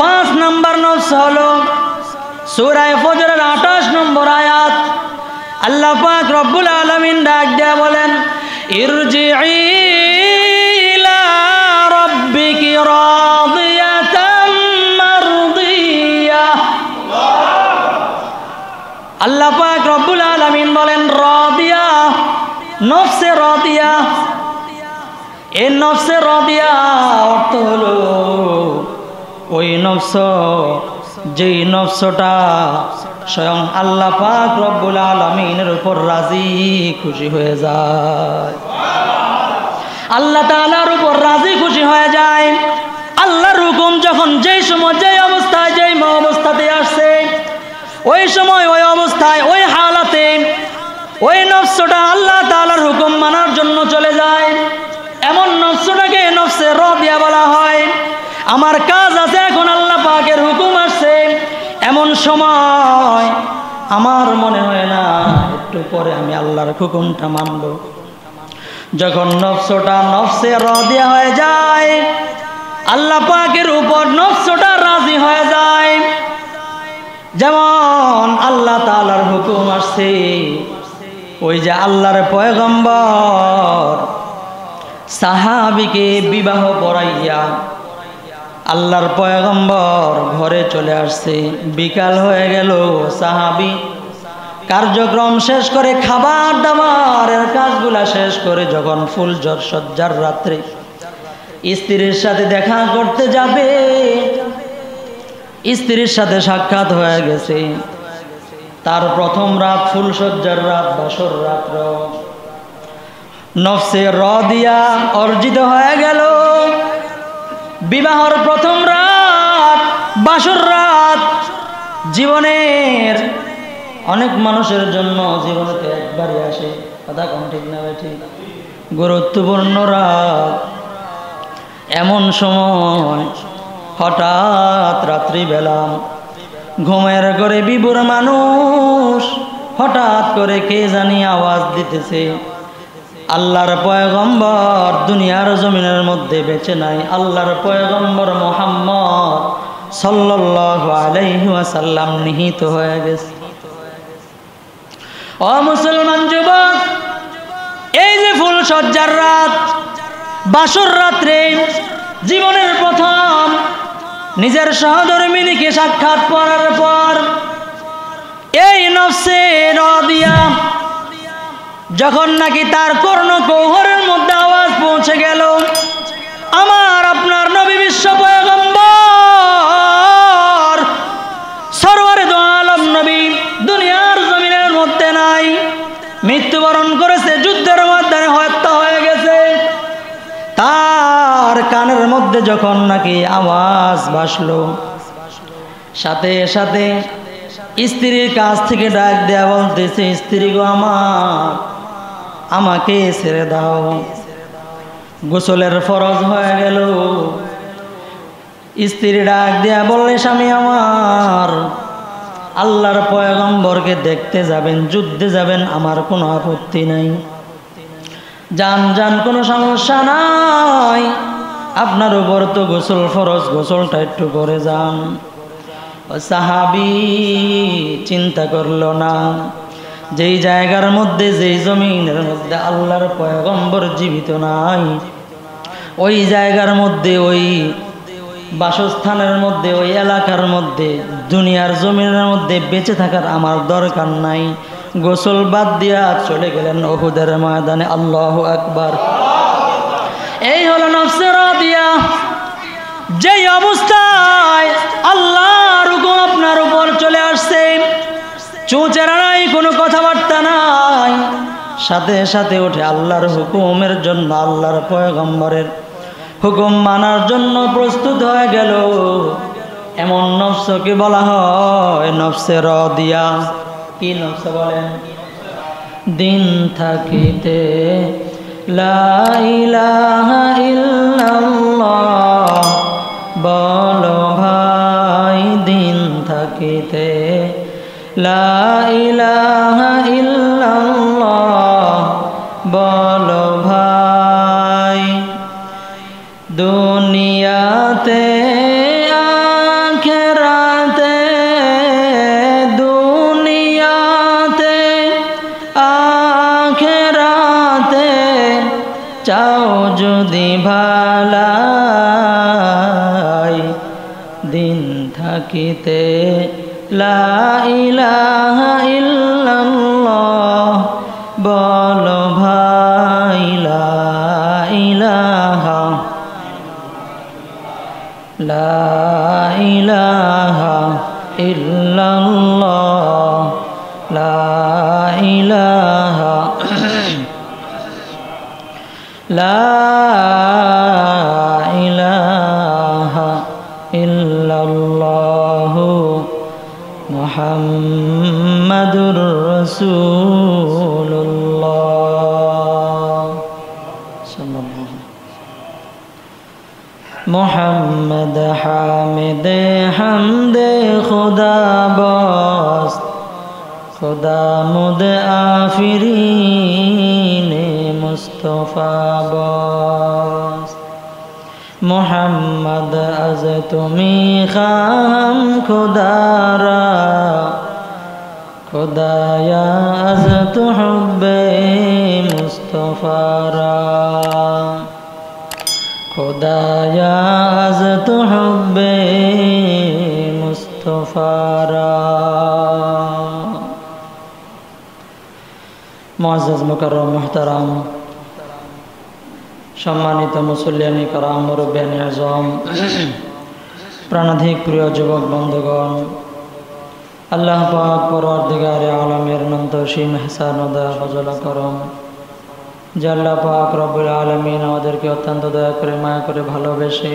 5 নম্বর নফস হলো সূরা ফজরের 28 নম্বর আয়াত। আল্লাহ পাক রব্বুল আলামিন ডাক দিয়ে বলেন, ইরজিই ইলা রাব্বিকি রাদিয়াতাম মারদিয়াহ। আল্লাহ পাক রব্বুল আলামিন বলেন রাদিয়া, নফসে রাদিয়া। এই নফসে রাদিয়া অর্থ হলো ওই নফস যেই নফসটা স্বয়ং আল্লাহ পাক রব্বুল আলামিনের উপর রাজি খুশি হয়ে যায়, আল্লাহ তাআলার উপর রাজি খুশি হয়ে যায়। আল্লাহর হুকুম যখন যেই সময় যেই অবস্থায় যেই অবস্থাতে আসছে, ওই সময় ওই অবস্থায় ওই হালাতে ওই নফসটা আল্লাহ তাআলার হুকুম মানার জন্য চলে যায়। এমন নফসটাকে নফসে রাদিয়া বলা হয়। আমার কাজ আছে, এখন আল্লাহ পাকের হুকুম আসছে, এমন সময় আমার মনে হয় না একটু পরে আমি আল্লাহর হুকুমটা মানব। যখন নফসটা নফসে রাদিয়া হয়ে যায়, আল্লাহ পাকের উপর নফসটা রাজি হয়ে যায়। যেমন আল্লাহ তাআলার হুকুম আসছে, ওই যে আল্লাহর পয়গম্বর সাহাবীকে বিবাহ পড়াইয়া আল্লাহর পয়গম্বর ঘরে চলে আসছে। বিকাল হয়ে গেল, সাহাবী কার্যক্রম শেষ করে খাবার দাবারের কাজগুলা শেষ করে যখন ফুল সজ্জার রাত্রে স্ত্রীর সাথে দেখা করতে যাবে, স্ত্রীর সাথে সাক্ষাৎ হয়ে গেছে। তার প্রথম রাত ফুলসজ্জার রাত, বাসর রাত্র, নফসে রাদিয়া অর্জিত হয়ে গেল। বিবাহর প্রথম রাত, বাসর রাত জীবনের অনেক মানুষের জন্য জীবনেতে একবারই আসে, কথা কোন ঠিক না ঠিক, গুরুত্বপূর্ণ রাত। এমন সময় হঠাৎ রাত্রিবেলা ঘুমের ঘরে বিভোর মানুষ হঠাৎ করে কে জানি আওয়াজ দিতেছে। আল্লাহর পয়গম্বর দুনিয়ার জমিনের মধ্যে বেঁচে নাই, আল্লাহর পয়গম্বর মুহাম্মদ সাল্লাল্লাহু আলাইহি ওয়াসাল্লাম নিহিত হয়ে গেছে। ও মুসলমান যুবক, এই যে ফুল সজ্জার রাত, বাসর রাত্রে জীবনের প্রথম নিজের সহধর্মিনীকে সাক্ষাৎ করার পর এই নফসে রাদিয়া যখন নাকি তার কর্ণকুহরের মধ্যে আওয়াজ পৌঁছে গেল, আমার আপনার নবী বিশ্ব পয়গম্বর সরওয়ারে দো আলম নবী দুনিয়ার জমিনের মধ্যে নাই, মৃত্যুবরণ করেছে, যুদ্ধের মধ্যে হত্যা হয়ে গেছে। তার কানের মধ্যে যখন নাকি আওয়াজ ভাসলো, সাথে সাথে স্ত্রীর কাছ থেকে ডাক দেয়া বলতেছে, স্ত্রী গো আমার, আমাকে ছেড়ে দাও। গোসলের ফরজ হয়ে গেল। স্ত্রী ডাক দেয়া বললে, স্বামী আমার, আল্লাহর পয়গম্বরকে দেখতে যাবেন, যুদ্ধে যাবেন, আমার কোনো আপত্তি নাই, যান যান, কোনো সমস্যা নাই, আপনার উপর তো গোসল ফরজ, গোসলটা একটু করে যান। সাহাবী চিন্তা করলো না, যেই জায়গার মধ্যে, যেই জমিনের মধ্যে আল্লাহর পয়গম্বর জীবিত নাই, ওই জায়গার মধ্যে, ওই বাসস্থানের মধ্যে, ওই এলাকার মধ্যে, দুনিয়ার জমিনের মধ্যে বেঁচে থাকার আমার দরকার নাই। গোসল বাদ দিয়া চলে গেলেন উহুদের ময়দানে। আল্লাহু আকবার। এই হলো নফসে রাদিয়া, যেই অবস্থায় আল্লাহর হুকুম আপনার উপর চলে আসছে, চুঁচেরা নাই, কোনো কথাবার্তা নাই, সাথে সাথে উঠে আল্লাহর হুকুমের জন্য, আল্লাহর পয়গম্বরের হুকুম মানার জন্য প্রস্তুত হয়ে গেল। এমন নফসকে বলা হয় নফসে রাদিয়া। কি নফস বলেন? দিন থাকিতে লা ইলাহা ইল্লাল্লাহ বলো ভাই, দিন থাকিতে লা ইলাহা ইল্লাল্লাহ বলো ভাই। দুনিয়াতে দিন থাকিতে লা ইলাহা ইল্লাল্লাহ বলো ভাই লা ইলাহা লা ইলাহা ইল্লাল্লাহ লা ইলাহা লা ইলাহা ইল্লাল্লাহ মুহাম্মাদুর রাসূলুল্লাহ সাল্লাল্লাহু মুহাম্মদ হামিদ হামদে খুদা বস খুদা মুদ আফরিনে মুস্তফা বস মুহাম্মদ আজ তুমি খাম খুদারা খুদায়া আজ তু হুব্বে মুস্তফারা খুদায়া আজ তু হুব্বে মুস্তফারা মুআজ্জাজ মুকাররম মুহতারাম সম্মানিত মুসল্লিয়ানি কারাম মুরব্বিয়ানি আজম প্রাণাধিক প্রিয় যুবক বন্ধুগণ আল্লাহ পাক পরওয়ারদিগারে আলমের নন্তসীম ইহসান ও দয়া ফজল করম যে আল্লাহ পাক রব্বুল আলামিন আমাদেরকে অত্যন্ত দয়া করে মায়া করে ভালোবেসে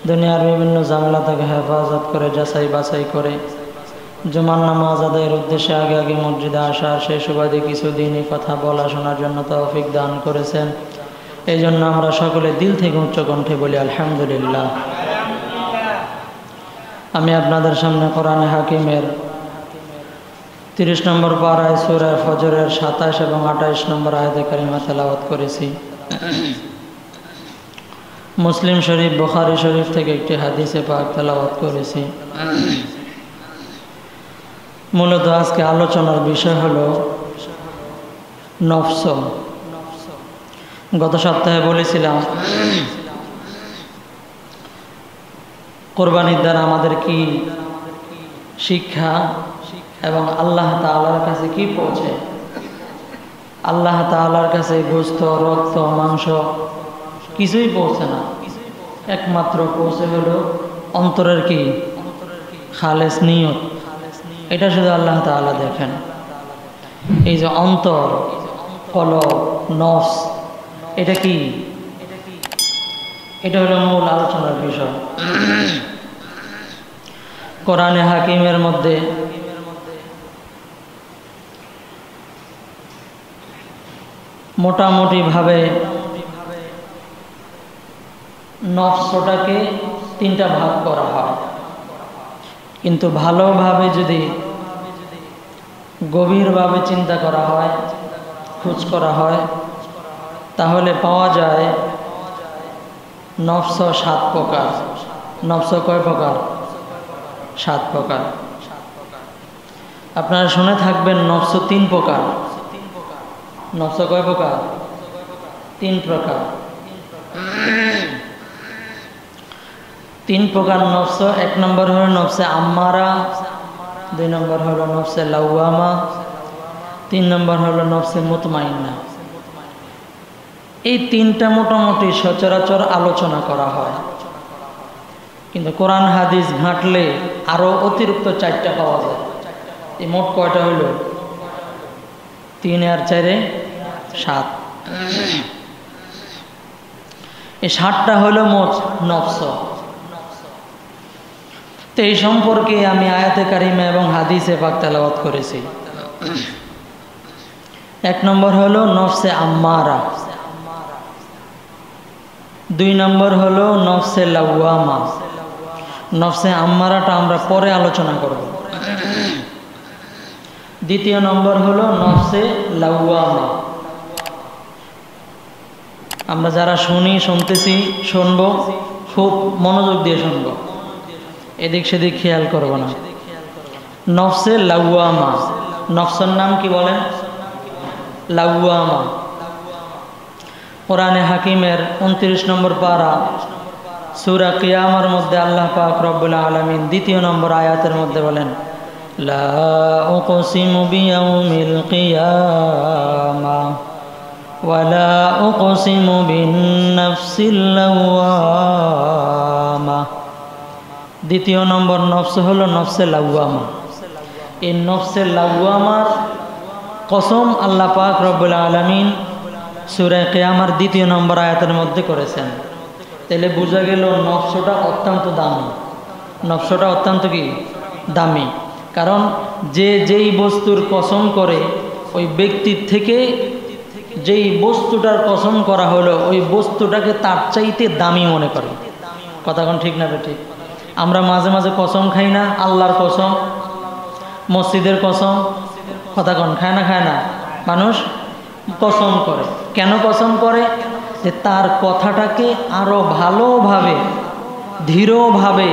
দুনিয়ার বিভিন্ন ঝামেলা থেকে হেফাজত করে যাচাই বাছাই করে জুমার নামাজ আদায়ের উদ্দেশ্যে আগে আগে মসজিদে আসার সেই সুবাদে কিছু দিনই কথা বলা শোনার জন্য তৌফিক দান করেছেন। এই জন্য আমরা সকলে দিল থেকে উচ্চ কণ্ঠে বলি আলহামদুলিল্লাহ। আমি আপনাদের সামনে কোরআনে হাকিমের 30 নম্বর পারায় সূরা ফজরের 27 এবং 28 নম্বর আয়াতে কারিমা তেলাওয়াত করেছি। মুসলিম শরীফ বুখারী শরীফ থেকে একটি হাদিসে পাক তেলাওয়াত করেছি। মূলত আজকে আলোচনার বিষয় হলো নফস। গত সপ্তাহে বলেছিলাম কোরবানির দ্বারা আমাদের কি শিক্ষা এবং আল্লাহ তাআলার কাছে কি পৌঁছে। আল্লাহ তাআলার কাছে গোশত রক্ত মাংস কিছুই পৌঁছে না, একমাত্র পৌঁছে হলো অন্তরের কি খালেস নিয়ত। এটা শুধু আল্লাহ তাআলা দেখেন। এই যে অন্তর কলব নফস এটা কি, এটা হলো মূল আলোচনার বিষয়। কোরআনে হাকিমের মধ্যে মোটামুটি ভাবে নফসটাকে 3টা ভাগ করা হয়, কিন্তু ভালোভাবে যদি গভীরভাবে চিন্তা করা হয়, খোঁজ করা হয়, তাহলে পাওয়া যায় নফস 7 প্রকার। নফস কয় প্রকার? 7 প্রকার। আপনারা শুনে থাকবেন নফস 3 প্রকার। নফস কয় প্রকার? 3 প্রকার। 3 প্রকার নফস। 1 নম্বর হলো নফসে আম্মারা, 2 নম্বর হলো নফসে লাওয়ামা, 3 নম্বর হলো নফসে মুতমাইন্না। এই 3টা মোটামুটি সচরাচর আলোচনা করা হয়, কিন্তু কোরআন হাদিস ঘাঁটলে আরো অতিরিক্ত 4টা পাওয়া যায়। এই মোট কয়টা হইল? 3 আর 4 7। এই 7টা হলো মোট নফস। তো এই সম্পর্কে আমি আয়াতে কারিমা এবং হাদিসে পাক তেলাওয়াত করেছি। 1 নম্বর হলো নফসে আম্মারা, 2 নম্বর হলো নফসে লাওয়ামা। নফসে আম্মারাটা আমরা পরে আলোচনা করব। 2য় নম্বর হলো নফসে লাওয়ামা। আমরা যারা শুনতেছি শুনবো, খুব মনোযোগ দিয়ে শুনবো, এদিক সেদিক খেয়াল করব না। নফসে লাওয়ামা, নফসের নাম কি বলেন? লাওয়ামা। কোরআনে হাকিমের 29 নম্বর পারা সূরা কিয়ামার মধ্যে আল্লাহ পাক রব্বুল আলামিন দ্বিতীয় নম্বর আয়াতের মধ্যে বলেন, লা উকসিমু বিয়াউমিল কিয়ামা ওয়া লা উকসিমু বিন-নাফসিল লাওয়ামা। দ্বিতীয় নম্বর নফস হলো নফসে লাওয়ামা। এই নফসে লাওয়ামার কসম আল্লাহ পাক রব্বুল আলামিন সূরা কিয়ামার দ্বিতীয় নম্বর আয়াতের মধ্যে করেছেন। তাহলে বোঝা গেল নফসটা অত্যন্ত দামি। নফসটা অত্যন্ত কি দামি, কারণ যেই বস্তুর কসম করে ওই ব্যক্তির থেকে যেই বস্তুটার কসম করা হলো ওই বস্তুটাকে তার চাইতে দামি মনে করে। কথা কোন ঠিক না ঠিক? আমরা মাঝে মাঝে কসম খাই না, আল্লাহর কসম, মসজিদের কসম, কথা কোন খায় না? মানুষ কসম করে। কেন কসম করে? যে তার কথাটাকে আরো ভালোভাবে ধীরভাবে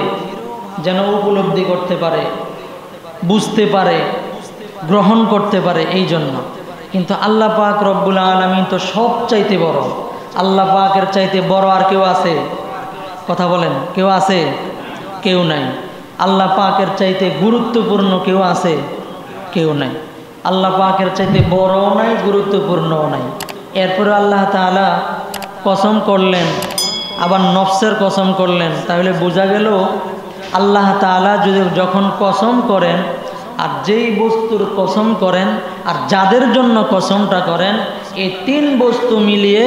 যেন উপলব্ধি করতে পারে, বুঝতে পারে, গ্রহণ করতে পারে, এই জন্য। কিন্তু আল্লাহ পাক রব্বুল আলামিন তো সব চাইতে বড়। আল্লাহ পাকের চাইতে বড় আর কেউ আছে? কথা বলেন, কেউ আছে? কেউ নাই। আল্লাহ পাকের চাইতে গুরুত্বপূর্ণ কেউ আছে? কেউ নাই। আল্লাহ পাকের চাইতে বড়ও নাই, গুরুত্বপূর্ণও নাই। এরপরে আল্লাহ তাআলা কসম করলেন, আবার নফসের কসম করলেন। তাহলে বোঝা গেল আল্লাহ তাআলা যখন কসম করেন আর যেই বস্তুর কসম করেন আর যাদের জন্য কসমটা করেন, এই তিন বস্তু মিলিয়ে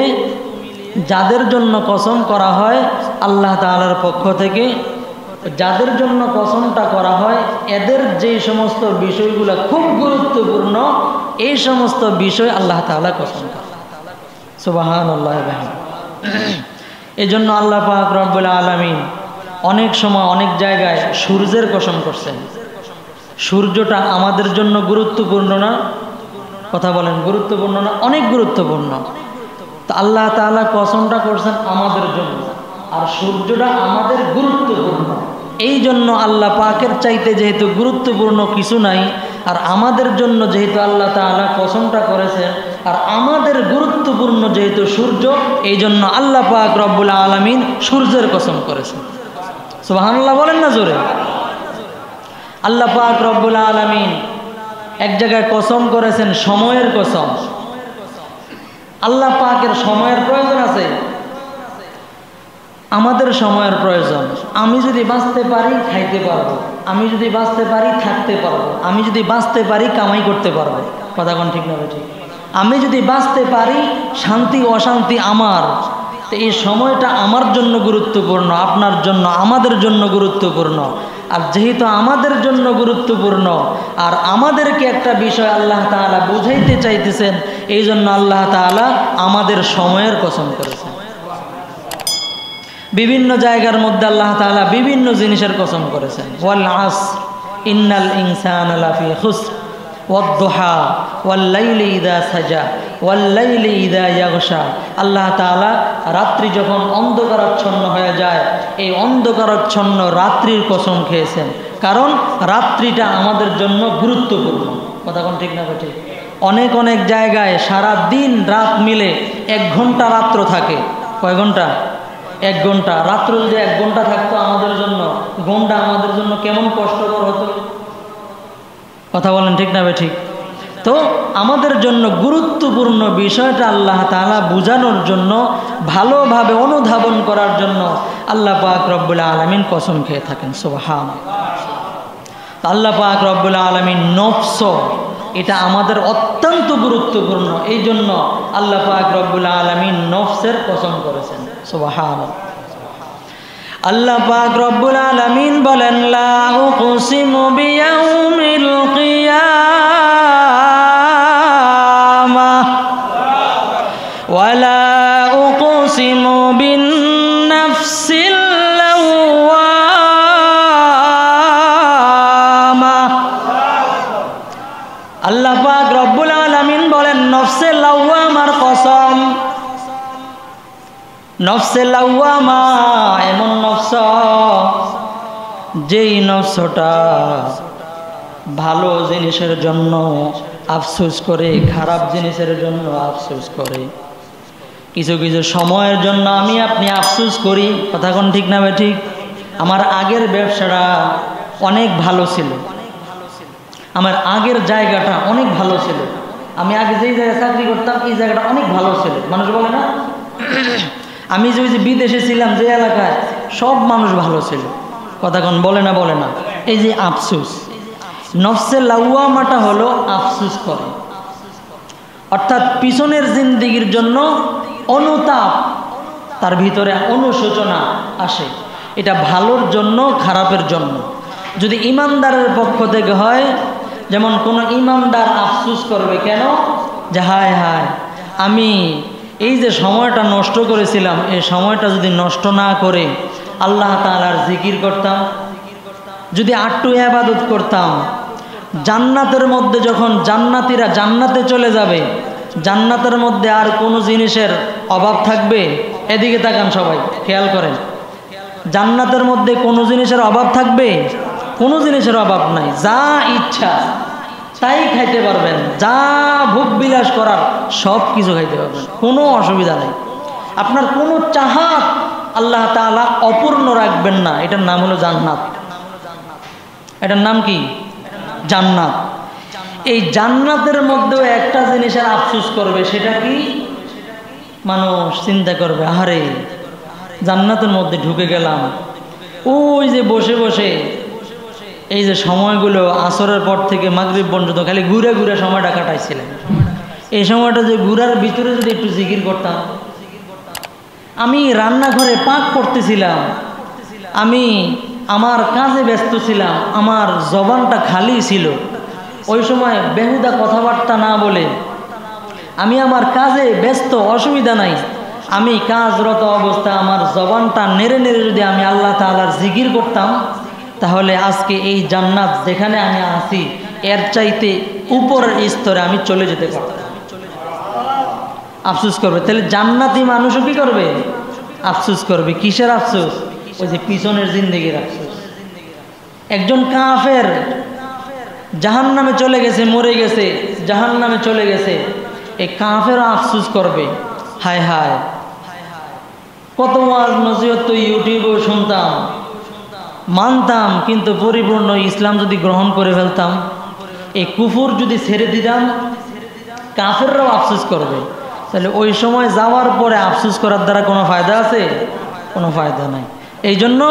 যাদের জন্য কসম করা হয় আল্লাহ তাআলার পক্ষ থেকে, যাদের জন্য কসমটা করা হয় এদের যে সমস্ত বিষয়গুলো খুব গুরুত্বপূর্ণ, এই সমস্ত বিষয় আল্লাহ তাআলা কসম করেন। সুবহানাল্লাহ। এই জন্য আল্লাহ পাক রব্বুল আলামিন অনেক সময় অনেক জায়গায় সূর্যের কসম করছেন। সূর্যটা আমাদের জন্য গুরুত্বপূর্ণ না? কথা বলেন, গুরুত্বপূর্ণ না? অনেক গুরুত্বপূর্ণ। তো আল্লাহ তাআলা কসমটা করছেন আমাদের জন্য, আর সূর্যটা আমাদের গুরুত্বপূর্ণ। এই জন্য আল্লাহ পাকের চাইতে যেহেতু গুরুত্বপূর্ণ কিছু নাই, আর আমাদের জন্য যেহেতু আল্লাহ তাআলা কসমটা করেছেন, আর আমাদের গুরুত্বপূর্ণ যেহেতু সূর্য, এই জন্য আল্লাহ পাক রব্বুল আলামিন সূর্যের কসম করেছেন। সুবহানাল্লাহ বলেন না জোরে? আল্লাহ পাক রব্বুল আলামিন এক জায়গায় কসম করেছেন সময়ের কসম। আল্লাহ পাকের সময়ের প্রয়োজন আছে? আমাদের সময়ের প্রয়োজন। আমি যদি বাঁচতে পারি খাইতে পারবো, আমি যদি বাঁচতে পারি থাকতে পারবো, আমি যদি বাঁচতে পারি কামাই করতে পারবো। কথা কোন ঠিক না ঠিক? আমি যদি বাঁচতে পারি শান্তি অশান্তি আমার, তো এই সময়টা আমার জন্য গুরুত্বপূর্ণ, আপনার জন্য, আমাদের জন্য গুরুত্বপূর্ণ। আর যেহেতু আমাদের জন্য গুরুত্বপূর্ণ আর আমাদেরকে একটা বিষয় আল্লাহ তাআলা বুঝাইতে চাইতেছেন, এই জন্য আল্লাহ তাআলা আমাদের সময়ের কসম করেছেন। বিভিন্ন জায়গার মধ্যে আল্লাহ তাআলা বিভিন্ন জিনিসের কসম করেছেন। ওয়াল আসর ইন্নাল ইনসানা লাফি খুসর ওয়াদ-দুহা ওয়াল-লাইলি ইযা সাজা ওয়াল-লাইলি ইযা ইয়াগশা। আল্লাহ তাআলা রাত্রি যখন অন্ধকারাচ্ছন্ন হয়ে যায়, এই অন্ধকারাচ্ছন্ন রাত্রির কসম খেয়েছেন, কারণ রাত্রিটা আমাদের জন্য গুরুত্বপূর্ণ। কথা কোন ঠিক না ঠিক? অনেক অনেক জায়গায় সারা দিন রাত মিলে 1 ঘন্টা রাত্র থাকে। কয় ঘন্টা? 1 ঘন্টা। রাত্র যদি 1 ঘন্টা থাকতো আমাদের জন্য, ঘন্টা আমাদের জন্য কেমন কষ্টকর হতো। কথা বলেন ঠিক না ঠিক? তো আমাদের জন্য গুরুত্বপূর্ণ বিষয়টা আল্লাহ তাআলা বুঝানোর জন্য, ভালোভাবে অনুধাবন করার জন্য আল্লাহ পাক রব্বুল আলামিন কসম খেয়ে থাকেন। সুবহানাল্লাহ। আল্লাহ পাক রব্বুল আলামিন নফস, এটা আমাদের অত্যন্ত গুরুত্বপূর্ণ, এই জন্য আল্লাহ পাক রব্বুল আলামিন নফসের কসম করেছেন। সুবহানাল্লাহ। আল্লাহ পাক রব্বুল আলামিন বলেন, লা উকসিমু বিয়াউমিল কিয়ামাহ ওয়া লা উকসিমু বিন-নাফসিল লাওয়ামা। আল্লাহ পাক রব্বুল আলামিন বলেন নফসে লাওয়ামার কসম। নফসে লাওয়ামা এমন নফস যেই নফসটা ভালো জিনিসের জন্য আফসোস করে, খারাপ জিনিসের জন্য আফসোস করে। কিছু কিছু সময়ের জন্য আমি আপনি আফসোস করি, কথা কোন ঠিক না ঠিক? আমার আগের ব্যবসাটা অনেক ভালো ছিল, আমার আগের জায়গাটা অনেক ভালো ছিল, আমি আগে যেই জায়গায় চাকরি করতাম এই জায়গাটা অনেক ভালো ছিল। মানুষ বলে না, আমি যে বিদেশে ছিলাম যে এলাকায় সব মানুষ ভালো ছিল, কথা কোন বলে না বলে না? এই যে আফসোস, নফসে লাওয়ামাটা হলো আফসোস করে, অর্থাৎ পিছনের জিন্দেগির জন্য অনুতাপ, তার ভিতরে অনুশোচনা আসে, এটা ভালোর জন্য খারাপের জন্য। যদি ইমানদারের পক্ষ থেকে হয়, যেমন কোনো ইমানদার আফসোস করবে কেন, যে হায় হায় আমি এই যে সময়টা নষ্ট করেছিলাম, এই সময়টা যদি নষ্ট না করে আল্লাহ তাআলার জিকির করতাম, যদি আটটু ইবাদত করতাম, জান্নাতের মধ্যে যখন জান্নাতীরা জান্নাতে চলে যাবে, জান্নাতের মধ্যে আর কোনো জিনিসের অভাব থাকবে? এদিকে তাকান সবাই, খেয়াল করেন, জান্নাতের মধ্যে কোনো জিনিসের অভাব থাকবে? কোনো জিনিসের অভাব নাই, যা ইচ্ছা তাই খাইতে পারবেন, যা ভোগ বিলাস করার সব কিছু খাইতে পারবেন, কোনো অসুবিধা নেই। আপনার কোনো চাহাত আল্লাহ তাআলা অপূর্ণ রাখবেন না, এটার নাম হলো জান্নাত। এটার নাম কি? জান্নাত। এই জান্নাতের মধ্যেও একটা জিনিসের আফসোস করবে, সেটা কি? মানুষ চিন্তা করবে, আরে জান্নাতের মধ্যে ঢুকে গেলাম, ওই যে বসে বসে এই যে সময়গুলো আসরের পর থেকে মাগরিব পর্যন্ত খালি ঘুরে ঘুরে সময়টা কাটাইছিলেন, এই সময়টা যে ঘুরার ভিতরে যদি একটু জিকির করতাম, আমি রান্নাঘরে পাক করতেছিলাম, আমি আমার কাজে ব্যস্ত ছিলাম, আমার জবানটা খালি ছিল, ওই সময় বেহুদা কথাবার্তা না বলে আমি আমার কাজে ব্যস্ত, অসুবিধা নাই, আমি কাজরত অবস্থায় আমার জবানটা নেড়ে নেড়ে যদি আমি আল্লাহ তাআলার জিকির করতাম, তাহলে আজকে এই জান্নাত যেখানে আমি আছি এর চাইতে উপরের স্তরে আমি চলে যেতে পারতাম। আফসোস করবে। তাহলে জান্নাতি মানুষও কি করবে? আফসোস করবে। কিসের আফসোস? ওই যে পিছনের জিন্দেগির আফসোস। একজন কাফের জাহান্নামে চলে গেছে, মরে গেছে, জাহান্নামে চলে গেছে, এই কাফেরও আফসোস করবে, হায় হায় কত ওয়াজ নসিহত তো ইউটিউবেও শুনতাম, মানতাম, কিন্তু পরিপূর্ণ ইসলাম যদি গ্রহণ করে ফেলতাম, এই কুফর যদি ছেড়ে দিতাম, কাফেররাও আফসোস করবে। তাহলে ওই সময় যাওয়ার পরে আফসোস করার দ্বারা কোনো ফায়দা আছে? কোনো ফায়দা নাই। এই জন্য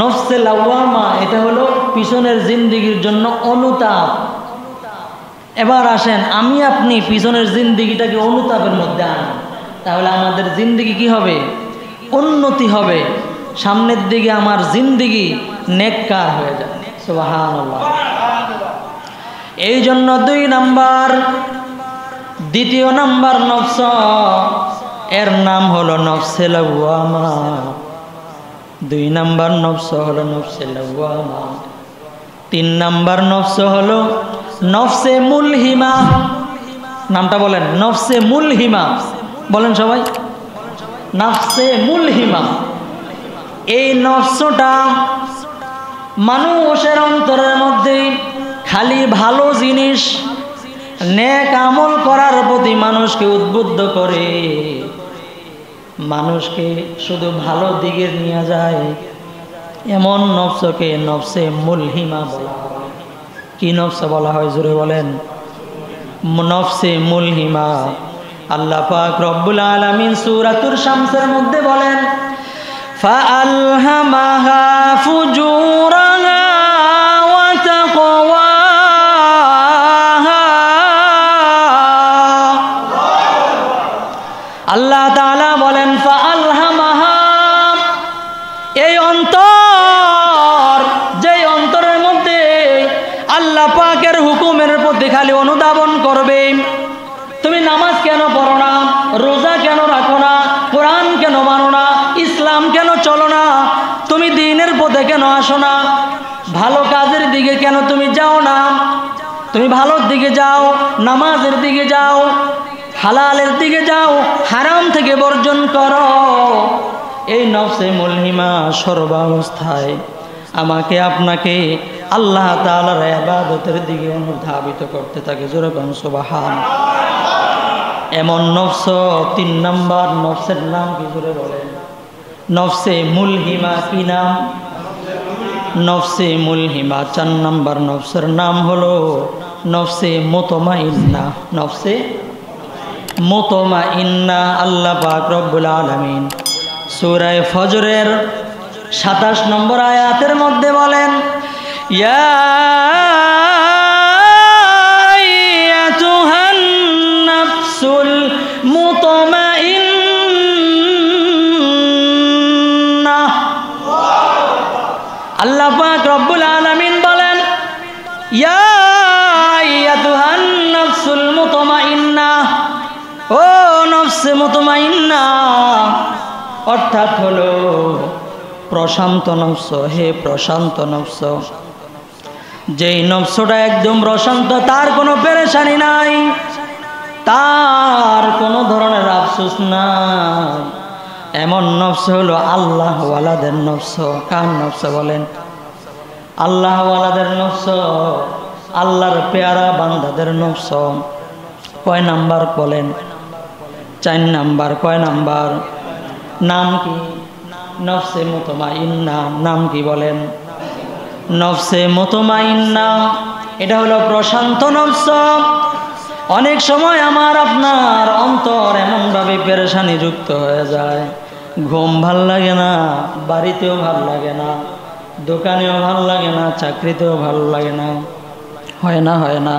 নফসে লাওয়ামা এটা হলো পিছনের জিন্দেগির জন্য অনুতাপ। এবার আসেন আমি আপনি পিছনের জিন্দেগিটাকে অনুতাপের মধ্যে আনি, তাহলে আমাদের জিন্দেগি কি হবে? উন্নতি হবে, সামনের দিকে আমার জিন্দেগি নেককার হয়ে যায়। সুবহানাল্লাহ। এই জন্য দ্বিতীয় নাম্বার নফস, এর নাম হলো নফসে লাওয়ামা। 2 নাম্বার নফস হলো নফসে লাওয়ামা। 3 নাম্বার নফস হলো নফসে মুলহিমা। নামটা বলেন, নফসে মুলহিমা। বলেন সবাই, নফসে মুলহিমা। এই নফসটা মানুষের অন্তরের মধ্যে খালি ভালো জিনিস, নেক আমল করার প্রতি মানুষকে উদ্বুদ্ধ করে, মানুষকে শুধু ভালো দিকে নিয়ে যায়, এমন নফসকে নফসে মুলহিমা বলা হয়। কি নফস বলা হয়? জোরে বলেন, নফসে মুলহিমা। আল্লাহ পাক রব্বুল আলামিন সূরাতুর শামসের মধ্যে বলেন, ফাআলহামাহা ফুজুরাহা ওয়া তাকওয়াহা। আল্লাহ তাআলা বলেন ফাআলহামাহা, এই অন্তর, যেই অন্তরের মধ্যে আল্লাহ পাকের হুকুমের প্রতি খালি অনুধাবন করবে, তুমি নামাজ কেন পড়ো না, রোজা কেন রাখো না, কোরআন কেন মানো না, ইসলাম কেন চলো না, তুমি দ্বীনের পথে কেন আসো না, ভালো কাজের দিকে কেন তুমি যাও না, তুমি ভালোর দিকে যাও, নামাজের দিকে যাও, হালালের দিকে যাও, হারাম থেকে বর্জন করো। এই নফসে মুলহিমা সর্বাবস্থায় আমাকে আপনাকে আল্লাহ তাআলার ইবাদতের দিকে অনুধাবিত করতে থাকে। জোরে বলুন সুবহানাল্লাহ। এমন নফস 3 নাম্বার নফসের নাম কি করে বলেন? নফসে মুলহিমা। কি নাম? নফসে মুলহিমা। 4 নাম্বার নফসের নাম হলো নফসে মুতমাইন্না। নফসে মুতমাইন্না। আল্লাহ পাক রব্বুল আলামিন সূরা ফজরের 27 নম্বর আয়াতের মধ্যে বলেন, ইয়া আইয়াতুহান নাফসুল মুতমাইন্না। আল্লাহ পাক রব্বুল আলামিন বলেন, ইয়া আইয়াতুহান নাফসুল মুতমাইন্না, ও নফসে মুতমাইন্না, অর্থাৎ হলো প্রশান্ত নফস। হে প্রশান্ত নফস, যেই নফসটা একদম প্রশান্ত, তার কোনো পেরেশানি নাই, তার কোনো ধরনের আফসোস নাই, এমন নফস হলো আল্লাহ ওয়ালাদের নফস। কার নফস বলেন? আল্লাহ ওয়ালাদের নফস, আল্লাহর পেয়ারা বান্দাদের নফস। কয় নাম্বার বলেন? 4 নাম্বার। কয় নাম্বার? নাম কি? নফসে মুতমাইন্না। নাম কি বলেন? নফসে মুতমাইন্না। এটা হলো প্রশান্ত নফস। অনেক সময় আমার আপনার অন্তর এমনভাবে পেরেশানি যুক্ত হয়ে যায়, ঘুম ভাল লাগে না, বাড়িতেও ভাল লাগে না, দোকানেও ভাল লাগে না, চাকরিতেও ভাল লাগে না, হয় না।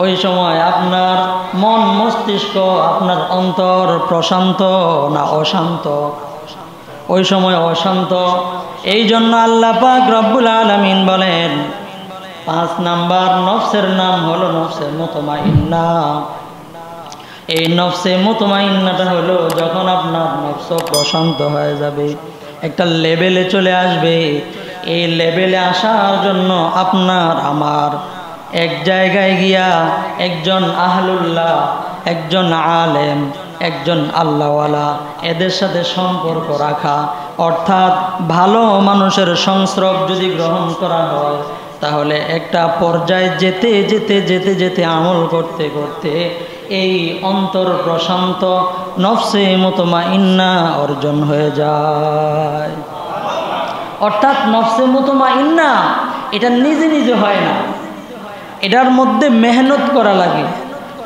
ওই সময় আপনার মন মস্তিষ্ক, আপনার অন্তর প্রশান্ত না অশান্ত? ওই সময় অশান্ত। এই জন্য আল্লাহ পাক রব্বুল আলামিন বলেন 5 নাম্বার নফসের নাম হলো নফসে মুতমাইন্না। এই নফসে মুতমাইন্নাটা হলো যখন আপনার নফস প্রশান্ত হয়ে যাবে, একটা লেভেলে চলে আসবে। এই লেভেলে আসার জন্য আপনার আমার এক জায়গায় গিয়া একজন আহলুল্লাহ, একজন আলেম, একজন আল্লাহওয়ালা, এদের সাথে সম্পর্ক রাখা, অর্থাৎ ভালো মানুষের সংস্রব যদি গ্রহণ করা হয়, তাহলে একটা পর্যায়ে যেতে যেতে যেতে যেতে আমল করতে করতে এই অন্তর প্রশান্ত নফসে মুতমাইন্না অর্জন হয়ে যায়। অর্থাৎ নফসে মুতমাইন্না এটা নিজে নিজে হয় না, এটার মধ্যে মেহনত করা লাগে।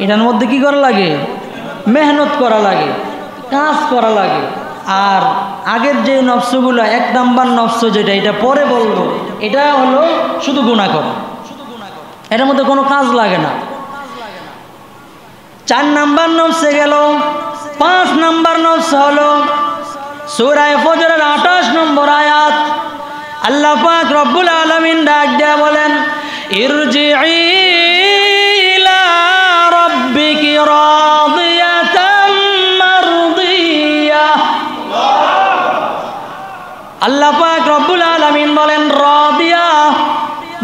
এটার মধ্যে কি করা লাগে? মেহনত করা লাগে, কাজ করা লাগে। আর আগের যে নফসগুলো, 1 নাম্বার নফস যেটা, এটা পরে বলবো, এটা হলো শুধু গুনাহ করা, এটার মধ্যে কোনো কাজ লাগে না। 4 নাম্বার নফসে গেল। 5 নাম্বার নফস হলো সূরা ফজরের 28 নম্বর আয়াত। আল্লাহ পাক রব্বুল আলামিন ডাক দেয়া বলেন, ইরজিই ইলা রাব্বিকি রাদিয়াতাম মারদিয়া। আল্লাহ পাক রব্বুল আলামিন বলেন রাদিয়া,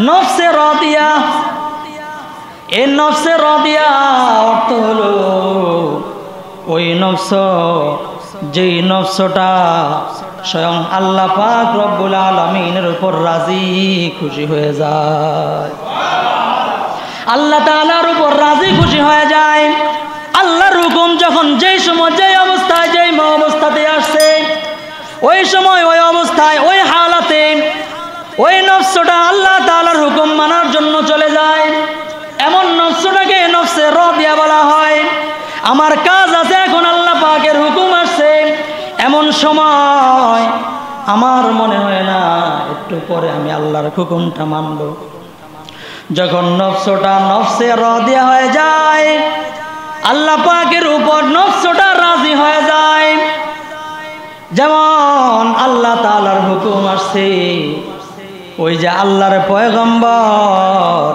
নফসে রাদিয়া। এই নফসে রাদিয়া অর্থ হলো ওই নফস, যেই নফসটা স্বয়ং আল্লাহ পাক রব্বুল আলামিনের উপর রাজি খুশি হয়ে যায়, আল্লাহ তাআলার উপর রাজি খুশি হয়ে যায়। আল্লাহর হুকুম যখন যেই সময় যেই অবস্থায় যেই অবস্থাতে আসছে, ওই সময় ওই অবস্থায় ওই হালাতে ওই নফসটা আল্লাহ তাআলার হুকুম মানার জন্য চলে যায়। এমন নফসটাকে নফসে রাদিয়া বলা হয়। আমার কাজ আছে, এখন আল্লাহ পাকের হুকুম আসছে, এমন সময় আমার মনে হয় না একটু পরে আমি আল্লাহর হুকুমটা মানব। যখন নফসটা নফসে রাদিয়া হয়ে যায়, আল্লাহ পাকের উপর নফসটা রাজি হয়ে যায়। যেমন আল্লাহ তাআলার হুকুম আসছে, ওই যে আল্লাহর পয়গম্বর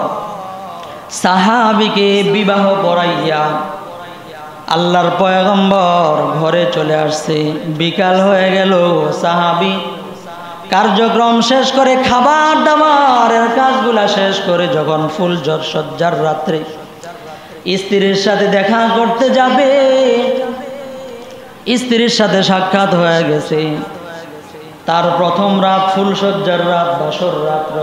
সাহাবীকে বিবাহ পড়াইয়া আল্লাহর পয়গম্বর ঘরে চলে আসছে। বিকাল হয়ে গেল, সাহাবী কার্যক্রম শেষ করে, খাবার দাবারের কাজগুলা শেষ করে যখন ফুল সজ্জার রাত্রে স্ত্রীর সাথে দেখা করতে যাবে, স্ত্রীর সাথে সাক্ষাৎ হয়ে গেছে। তার প্রথম রাত, ফুল সজ্জার রাত, বাসর রাত্র,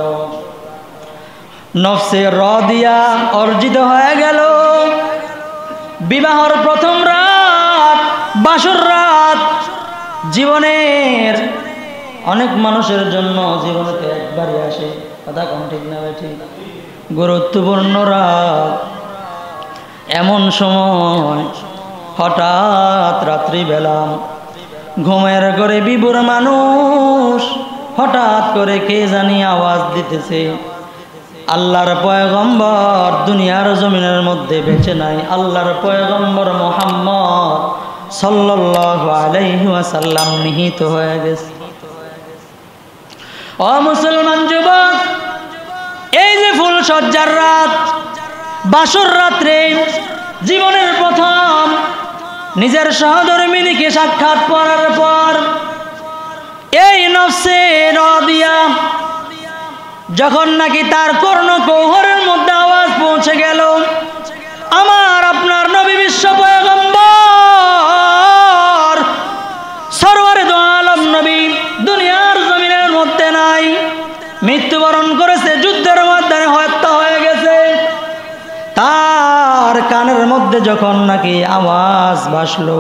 নফসে রাদিয়া অর্জিত হয়ে গেল। বিবাহর প্রথম রাত, বাসর রাত জীবনের অনেক মানুষের জন্য জীবনে তো একবারই আসে, কথা কম ঠিক না ভাই? ঠিক, গুরুত্বপূর্ণ রাত। এমন সময় হঠাৎ রাত্রিবেলা ঘুমের ঘরে বিভোর মানুষ হঠাৎ করে কে জানি আওয়াজ দিতেছে। আল্লাহর পয়গম্বর দুনিয়ার জমিনের মধ্যে বেঁচে নাই। আল্লাহর পয়গম্বর মুহাম্মদ সাল্লাল্লাহু আলাইহি ওয়াসাল্লাম নিহিত হয়ে গেছে। ও মুসলমান যুবক, এই যে ফুল সজ্জার রাত, বাসর রাত্রে জীবনের প্রথম নিজের সহধর্মিনীকে সাক্ষাৎ করার পর এই নফসে রাদিয়া যখন নাকি তার কর্ণকুহরের মধ্যে আওয়াজ পৌঁছে গেল, আমার আপনার নবী বিশ্ব পয়গম্বর সরওয়ারে দো আলম নবী দুনিয়ার জমিনের মধ্যে নাই, মৃত্যুবরণ করেছে, যুদ্ধের ময়দানে হত্যা হয়ে গেছে। তার কানের মধ্যে যখন নাকি আওয়াজ ভাসলো,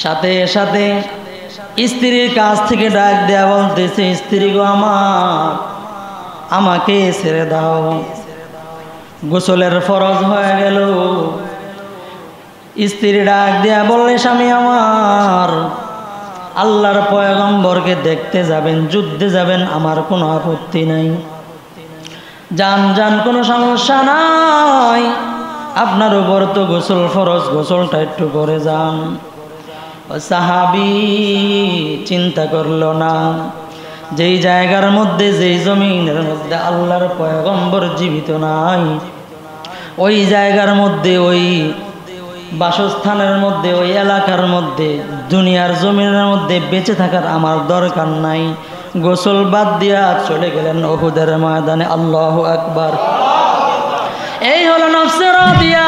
সাথে সাথে স্ত্রীর কাছ থেকে ডাক দেয়া বলতেছে, স্ত্রী গো আমার, আমাকে ছেড়ে দাও। গোসলের ফরজ হয়ে গেল। স্ত্রী ডাক দেয়া বললে, স্বামী আমার, আল্লাহর পয়গম্বরকে দেখতে যাবেন, যুদ্ধে যাবেন, আমার কোনো আপত্তি নাই, যান যান, কোনো সমস্যা নাই, আপনার উপর তো গোসল ফরজ, গোসলটা একটু করে যান। সাহাবী চিন্তা করলো না, যেই জায়গার মধ্যে, যেই জমিনের মধ্যে আল্লাহর পয়গম্বর জীবিত নাই, ওই জায়গার মধ্যে, ওই বাসস্থানের মধ্যে, ওই এলাকার মধ্যে, দুনিয়ার জমিনের মধ্যে বেঁচে থাকার আমার দরকার নাই। গোসল বাদ দিয়া চলে গেলেন উহুদের ময়দানে। আল্লাহু আকবার। এই হলো নফসে রাদিয়া,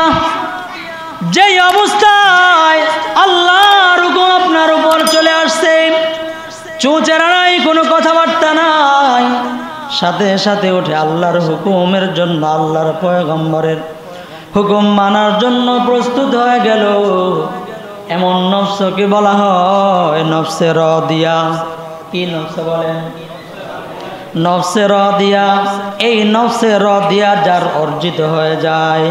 যেই অবস্থায় আল্লাহর হুকুম আপনার উপর চলে আসছে, চুঁচেরা নাই, কোনো কথাবার্তা নাই, সাথে সাথে উঠে আল্লাহর হুকুমের জন্য, আল্লাহর পয়গম্বরের হুকুম মানার জন্য প্রস্তুত হয়ে গেল। এমন নফসকে বলা হয় নফসে রাদিয়া। কি নফসে বলেন? নফসে রাদিয়া। এই নফসে রাদিয়া যার অর্জিত হয়ে যায়,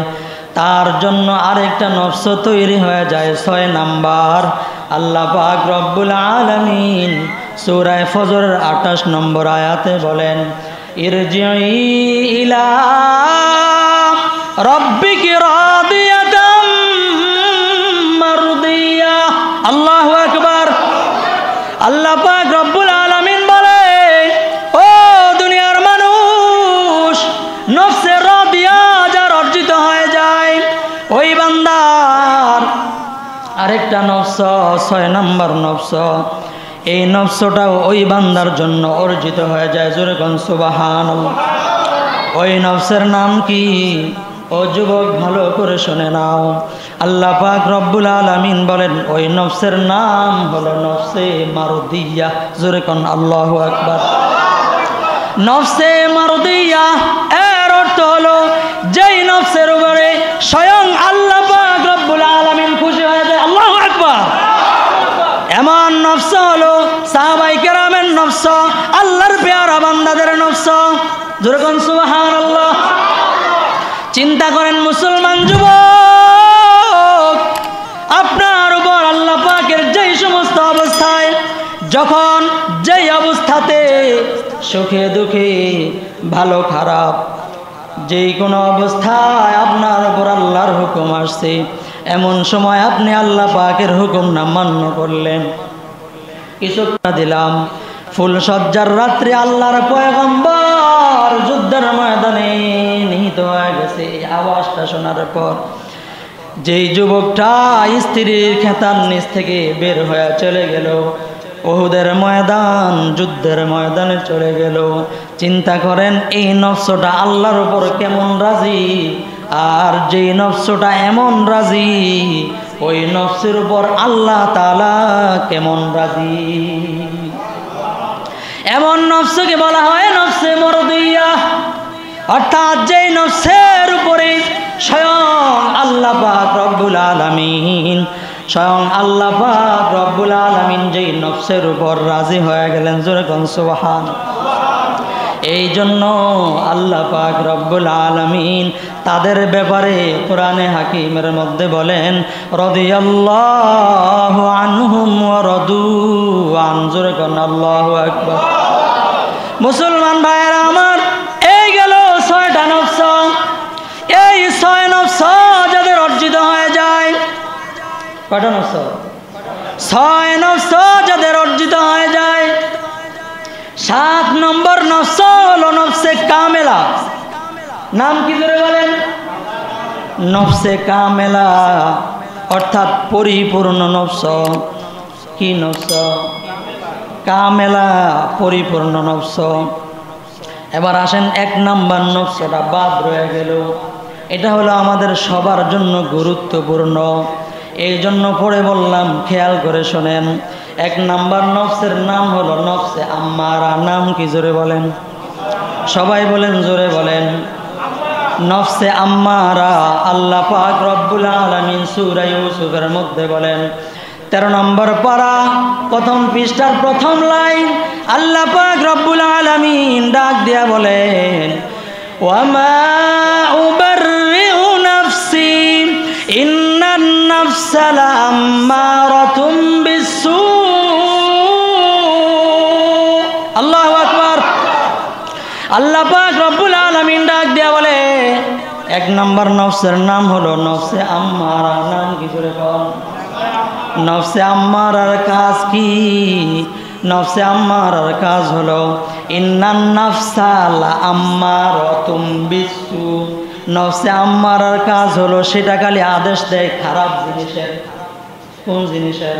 তার জন্য আরেকটা নফস তৈরি হয়ে যায়। 6 নাম্বার আল্লাহ পাক রব্বুল আলামিন সূরা ফজরের 28 নম্বর আয়াতে বলেন, ইরজিই ইলা রাব্বিকি রাদিয়াতাম মারদিয়া। আল্লাহু আকবার। আল্লাহ পাক রব্বুল আলামিন বলে, ও দুনিয়ার মানুষ, নফসে রাদিয়া যার অর্জিত হয়ে যায়, ওই বান্দার আরেকটা নফস, 6 নম্বর নফস, এই নফসটাও ওই বান্দার জন্য অর্জিত হয়ে যায়। জোরে কোন সুবহানাল্লাহ। ওই নফসের নাম কি? ও যুবক, ভালো করে শুনে নাও। আল্লাহ পাক রব্বুল আলামিন বলেন, ওই নফসের নাম হলো নফসে মারদিয়া। জোরে কোন আল্লাহু আকবার। নফসে মারদিয়া এর অর্থ হলো যেই নফসের উপরে স্বয়ং আল্লাহ পাক রব্বুল আলামিন খুশি হয়ে যায়। আল্লাহু আকবার। এমন নফস হলো সাহাবায়ে কেরামের নফস, আল্লাহর পেয়ারা বান্দাদের নফস। জোরে কোন সুবহানাল্লাহ। চিন্তা করেন মুসলমান যুবক, আপনার উপর আল্লাহ পাকের যেই সমস্ত অবস্থায়, যখন যেই অবস্থাতে, সুখে দুঃখে, ভালো খারাপ, যেই কোনো অবস্থায় আপনার উপর আল্লাহর হুকুম আসছে, এমন সময় আপনি আল্লাহ পাকের হুকুম না মান্য করলেন। কিছু দিলাম, ফুল সজ্জার রাত্রে আল্লাহর পয়গম্বর যুদ্ধের ময়দানে নিহিত হয়ে গেছে। এই আওয়াজটা শোনার পর যেই যুবকটা স্ত্রীর খেতার নিচ থেকে বের হয়ে চলে গেল, উহুদের ময়দান, যুদ্ধের ময়দানে চলে গেল। চিন্তা করেন এই নফসটা আল্লাহর উপর কেমন রাজি, আর যেই নফসটা এমন রাজি, ওই নফসের উপর আল্লাহ তাআলা কেমন রাজি। এমন নফসকে বলা হয় নফসে মারদিয়া, অর্থাৎ যেই নফসের উপরে স্বয়ং আল্লাহ পাক রব্বুল আলামিন, স্বয়ং আল্লাহ পাক রব্বুল আলামিন যেই নফসের উপর রাজি হয়ে গেলেন, জোরে কোন সুবহানাল্লাহ। এই জন্য আল্লাহ পাক রব্বুল আলামিন তাদের ব্যাপারে কোরআনে হাকিমের মধ্যে বলেন, রাদিয়াল্লাহু আনহুম ওয়া রাদু আন, জোরে কোন আল্লাহু আকবার। মুসলমান ভাইয়েরা আমার, এই গেল 6টা নফস। এই 6 নফস যাদের অর্জিত হয়ে যায়, কয়টা নফস? 6 নফস যাদের অর্জিত হয়ে যায়। 7 নম্বর নফস হলো নফসে কামেলা। নাম কি ধরে বলেন? নফসে কামেলা, অর্থাৎ পরিপূর্ণ নফস। কি নফস? কামেলা, পরিপূর্ণ নফস। এবার আসেন 1 নম্বর নফসটা বাদ রয়ে গেল। এটা হলো আমাদের সবার জন্য গুরুত্বপূর্ণ, এই জন্য পড়ে বললাম, খেয়াল করে শোনেন। 1 নম্বর নফসের নাম হলো নফসে আম্মারা। নাম কি জোরে বলেন? সবাই বলেন, জোরে বলেন। নফসে আম্মারা আল্লাহ পাক রব্বুল আলামিন সূরা ইউসুফের মধ্যে বলেন, 13 নম্বর পারা, প্রথম পৃষ্ঠার প্রথম লাইন, আল্লাহ পাক রব্বুল আলামিন ডাক দিয়া বলেন, ওয়ামা উবাররিউ নাফসি ইন্নান নাফসা লাআম্মারাতুম বিসসু। আল্লাহু আকবার। আল্লাহ পাক রব্বুল আলামিন ডাক দিয়া বলে, 1 নম্বর নফসের নাম হলো নফসে আম্মারা। নাম কি করে বল? নফসে আম্মারার কাজ কি? নফসে আম্মারার কাজ হলো ইন্নান নাফসা লাআম্মারাতুম বিসসু। নফসে আম্মারার কাজ হলো সেটা খালি আদেশ দেয় খারাপ জিনিসের। কোন জিনিসের?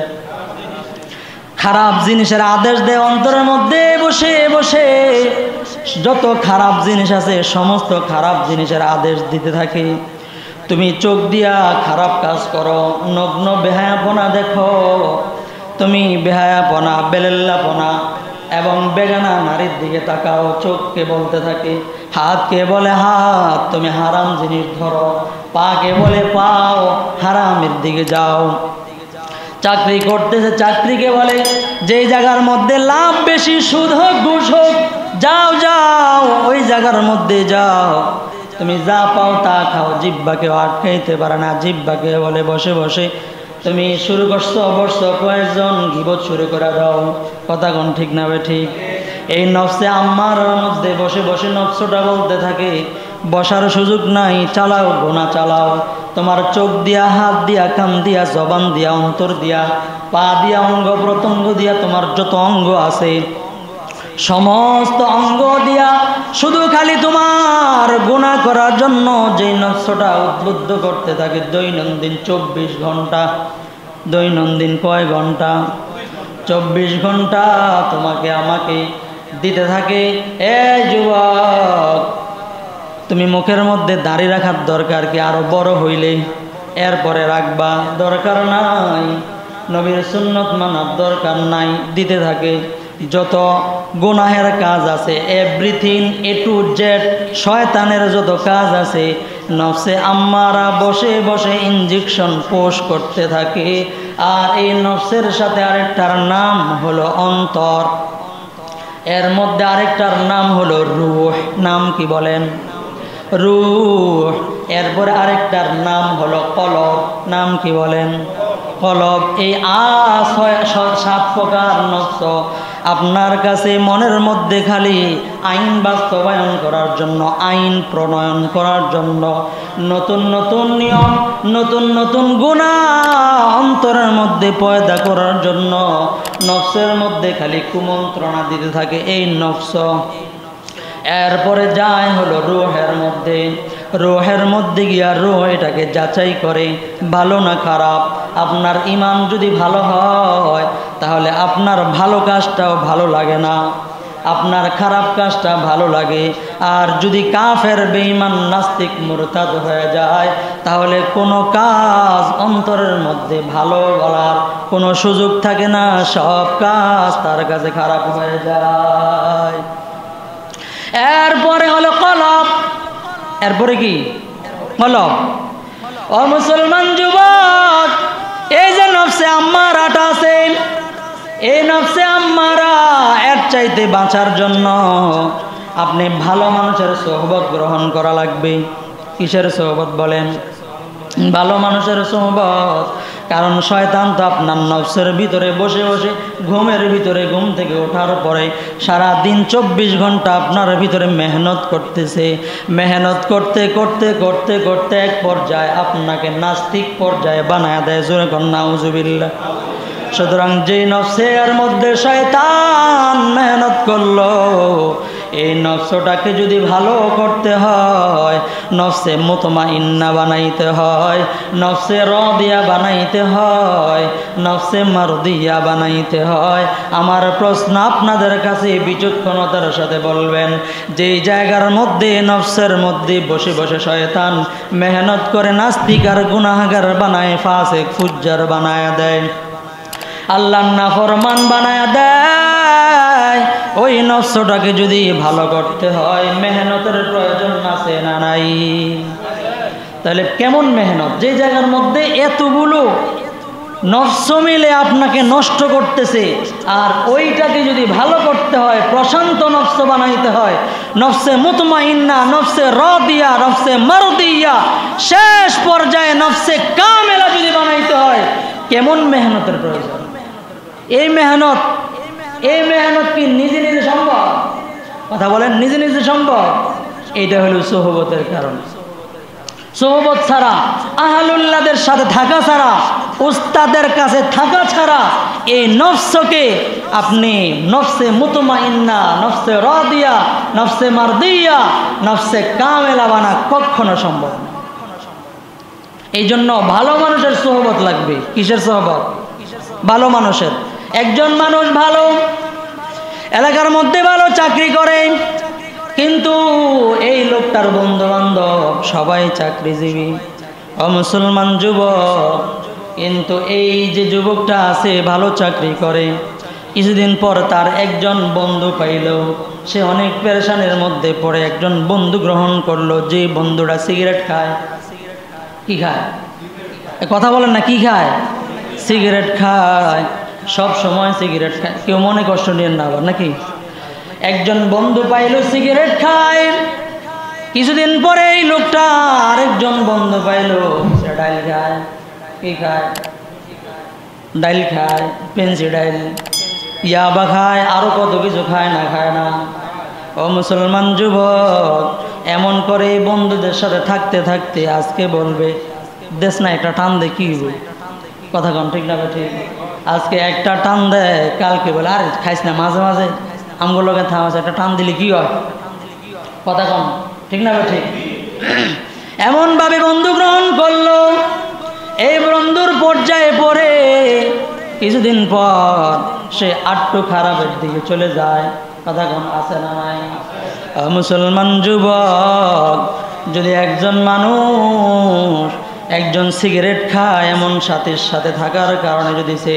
খারাপ জিনিসের আদেশ দেয়। অন্তরের মধ্যে বসে বসে যত খারাপ জিনিস আছে সমস্ত খারাপ জিনিসের আদেশ দিতে থাকে। তুমি চোখ দিয়া খারাপ কাজ করো, নগ্ন বেহায়াপনা দেখো, তুমি বেহায়াপনা, বেলেল্লাপনা এবং বেগানা নারীর দিকে তাকাও, চোখকে বলতে থাকে, হাতকে বলে হাত তুমি হারাম জিনিস ধরো, পাকে বলে পাও হারামের দিকে যাও। চাকরি করতেছে, চাকরিকে বলে যেই জায়গার মধ্যে লাভ বেশি, সুদ হোক ঘুষ হোক, যাও যাও ওই জায়গার মধ্যে যাও, তুমি যা পাও তা খাও। জিহ্বাকেও আটকাইতে পারে না, জিহ্বাকে বলে বসে বসে তুমি শুরু করছো, বসছো কয়েকজন গীবত শুরু করে দাও। কথা কোন ঠিক না বে ঠিক? এই নফসে আম্মারার মধ্যে বসে বসে নফসটা বলতে থাকে, বসার সুযোগ নাই, চালাও গোনা চালাও। তোমার চোখ দিয়া, হাত দিয়া, কান দিয়া, জবান দিয়া, অন্তর দিয়া, পা দিয়া, অঙ্গ প্রত্যঙ্গ দিয়া, তোমার যত অঙ্গ আছে সমস্ত অঙ্গ দিয়া শুধু খালি তোমার গুনাহ করার জন্য যেই নফসটা উদ্বুদ্ধ করতে থাকে দৈনন্দিন 24 ঘন্টা। দৈনন্দিন কয় ঘন্টা? 24 ঘন্টা তোমাকে আমাকে দিতে থাকে। এই যুবক, তুমি মুখের মধ্যে দাড়ি রাখার দরকার কি? আরো বড় হইলে এরপরে রাখবা, দরকার নাই। নবীর সুন্নত মানার দরকার নাই, দিতে থাকে। যত গুনাহের কাজ আছে, এভরিথিং এ টু জেড, শয়তানের যত কাজ আছে, নফসে আম্মারা বসে বসে ইনজেকশন পোষ করতে থাকে। আর এই নফসের সাথে আরেকটার নাম হলো অন্তর, এর মধ্যে আরেকটার নাম হলো রূহ। নাম কি বলেন? রূহ। এরপরে আরেকটার নাম হলো কলব। নাম কি বলেন? কলব। এই 7 প্রকার নফস আপনার কাছে মনের মধ্যে খালি আইন বাস্তবায়ন করার জন্য, আইন প্রণয়ন করার জন্য, নতুন নতুন নিয়ম, নতুন নতুন গুনাহ অন্তরের মধ্যে পয়দা করার জন্য নফসের মধ্যে খালি কুমন্ত্রণা দিতে থাকে এই নফস। এরপরে যায় হলো রূহের মধ্যে। রূহের মধ্যে গিয়া রূহ এটাকে যাচাই করে ভালো না খারাপ। আপনার ঈমান যদি ভালো হয় তাহলে আপনার ভালো কাজটাও ভালো লাগে না, আপনার খারাপ কাজটা ভালো লাগে। আর যদি কাফের বেঈমান নাস্তিক মুরতাদ হয়ে যায় তাহলে কোনো কাজ অন্তরের মধ্যে ভালো বলার কোনো সুযোগ থাকে না, সব কাজ তার কাছে খারাপ হয়ে যায়। এরপরে হলো কলব। এরপরে কি? কলব। ও মুসলমান যুবক, এই যে নফসে আম্মারাটা আছে, এই নফসে আম্মারা এর চাইতে বাঁচার জন্য আপনি ভালো মানুষের সোহবত গ্রহণ করা লাগবে। কিসের সোহবত বলেন? ভালো মানুষের সোহবত। কারণ শয়তান তো আপনার নফসের ভিতরে বসে বসে ঘুমের ভিতরে, ঘুম থেকে ওঠার পরে সারা দিন 24 ঘন্টা আপনার ভিতরে মেহনত করতেছে। মেহনত করতে করতে করতে করতে এক পর্যায়ে আপনাকে নাস্তিক পর্যায়ে বানায় দেয়। জোরে কর নাউজুবিল্লাহ। সুতরাং যেই নফসের মধ্যে শয়তান মেহনত করলো, এই নফসটাকে যদি ভালো করতে হয়, নফসে মুতমাইন্না বানাইতে হয়, নফসে রাদিয়া বানাইতে হয়, নফসে মারদিয়া বানাইতে হয়। আমার প্রশ্ন আপনাদের কাছে বিচক্ষণতার সাথে বলবেন, যেই জায়গার মধ্যে নফসের মধ্যে বসে বসে শয়তান মেহনত করে নাস্তিক আর গুনাহগার বানায়, ফাসিক ফুজ্জার বানায় দেয়, আল্লাহর নাফরমান বানায় দেয়, ওই নফসটাকে যদি ভালো করতে হয় মেহনতের প্রয়োজন আছে না নাই? তাহলে কেমন মেহনত? যে জায়গার মধ্যে এতগুলো নফস মিলে আপনাকে নষ্ট করতেছে, আর ওইটাকে যদি ভালো করতে হয়, প্রশান্ত নফস বানাইতে হয়, নফসে মুতমাইন্না, নফসে রাদিয়া, নফসে মারদিয়া, শেষ পর্যায়ে নফসে কামেলা যদি বানাইতে হয়, কেমন মেহনতের প্রয়োজন? এই মেহনত কি নিজে নিজে সম্ভব? কথা বলেন, নিজে নিজে সম্ভব? এইটা হলো সোহবতের কারণ। সোহবত ছাড়া, আহলুল্লাহদের সাথে থাকা ছাড়া, উস্তাদের কাছে থাকা ছাড়া এই নফসকে আপনি নফসে মুতমাইন্না, নফসে রাদিয়া, নফসে মারদিয়া, নফসে কামেলা বানা কখনো সম্ভব না। এই জন্য ভালো মানুষের সোহবত লাগবে। কিসের সোহবত? ভালো মানুষের। একজন মানুষ ভালো, এলাকার মধ্যে ভালো চাকরি করে, কিন্তু এই লোকটার বন্ধু বান্ধব সবাই চাকরিজীবী, অমুসলমান যুবক। কিন্তু এই যে যুবকটা আছে ভালো চাকরি করে, কিছুদিন পর তার একজন বন্ধু পাইল, সে অনেক পেরেশানের মধ্যে পড়ে একজন বন্ধু গ্রহণ করলো, যে বন্ধুটা সিগারেট খায়। কি খায়? কথা বলেন না, কি খায়? সিগারেট খায়, সব সময় সিগারেট খায়। কেউ মনে কষ্ট নিয়েন না আবার, নাকি? একজন বন্ধু পাইল সিগারেট খায়, কিছুদিন পরে এই লোকটা আরেকজন বন্ধু পাইল, সে ডাইল খায়। কি খায়? ডাইল খায়, পেন্সি ডাইল, ইয়াবা খায়, আরো কত কিছু খায় না, খায় না? ও মুসলমান যুবক, এমন করে বন্ধুদের সাথে থাকতে থাকতে আজকে বলবে দেশ না একটা টান দে, কি হইব? কথা কন ঠিক না? ঠিক। আজকে একটা টান দেয়, কালকে বলে আরে খাইস না, মাঝে মাঝে আমগুলোকে থামাস, একটা টান দিলে কি হয়? কথা কন ঠিক না? ঠিক। এমনভাবে বন্ধু গ্রহণ করলো, এই বন্ধুর পর্যায়ে পড়ে কিছুদিন পর সে আটটু খারাপের দিকে চলে যায়। কথা কন আছে না নাই? মুসলমান যুবক, যদি একজন মানুষ একজন সিগারেট খায়, এমন সাথীর সাথে থাকার কারণে যদি সে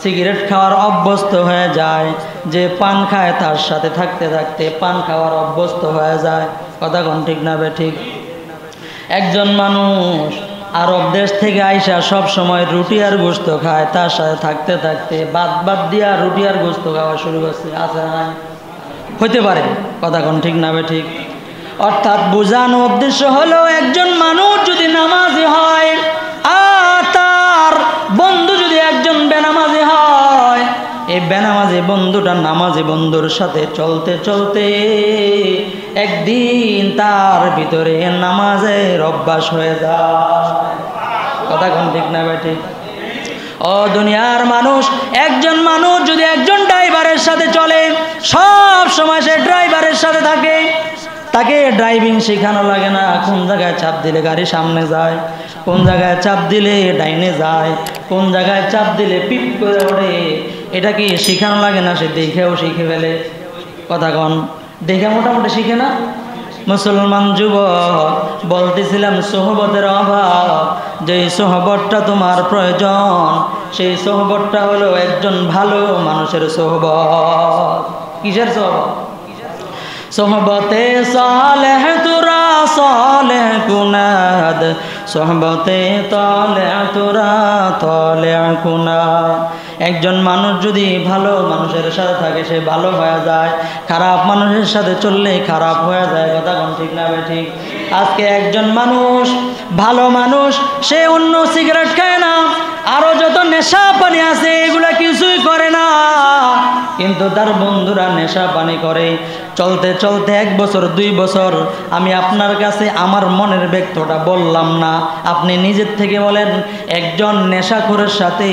সিগারেট খাওয়ার অভ্যস্ত হয়ে যায়, যে পান খায় তার সাথে থাকতে থাকতে পান খাওয়ার অভ্যস্ত হয়ে যায়। কথা কোন ঠিক না বে ঠিক? একজন মানুষ আরব দেশ থেকে আইসা সব সময় রুটি আর গোস্ত খায়, তার সাথে থাকতে থাকতে বাদ দিয়া রুটি আর গোস্ত খাওয়া শুরু করছে। আছে না? হইতে পারে। কথা কোন ঠিক না বে ঠিক? অর্থাৎ বোঝানো উদ্দেশ্য হলো, একজন মানুষ যদি নামাজি হয় আর তার বন্ধু যদি একজন বেনামাজি হয়, এই বেনামাজি বন্ধুটা নামাজি বন্ধুর সাথে চলতে চলতে একদিন তার ভিতরে নামাজের অভ্যাস হয়ে যায়। কথা কোন ঠিক না ভাই ঠিক? ও দুনিয়ার মানুষ, একজন মানুষ যদি একজন ড্রাইভারের সাথে চলে, সব সময় সে ড্রাইভারের সাথে থাকে, তাকে ড্রাইভিং শেখানো লাগে না, কোন জায়গায় চাপ দিলে গাড়ি সামনে যায়, কোন জায়গায় চাপ দিলে ডাইনে যায়, কোন জায়গায় চাপ দিলে পিপ করে ওঠে, এটা কি শেখানো লাগে না? সে দেখেও শিখে ফেলে। কথা কন, দেখে মোটামুটি শিখে না? মুসলমান যুবক, বলতেছিলাম সোহবতের অভাব। যেই সোহবতটা তোমার প্রয়োজন, সেই সোহবতটা হলো একজন ভালো মানুষের সোহবত। কিসের সোহবত? সোহবতে সালেহ তুরা সালেহ কুনাদ, সোহবতে তলেআতুরা তলেআকুনা। একজন মানুষ যদি ভালো মানুষের সাথে থাকে সে ভালো হয়ে যায়, খারাপ মানুষের সাথে চললে খারাপ হয়ে যায়। কথা কোন ঠিক না ঠিক? আজকে একজন মানুষ ভালো মানুষ, সে অন্য সিগারেট খায় না, আরো যত নেশা পানি আছে এগুলা কিছুই করে না, কিন্তু তার বন্ধুরা নেশা পানি করে। চলতে চলতে 1 বছর 2 বছর, আমি আপনার কাছে আমার মনের ব্যক্তটা বললাম না, আপনি নিজের থেকে বলেন, একজন নেশাখোরের সাথে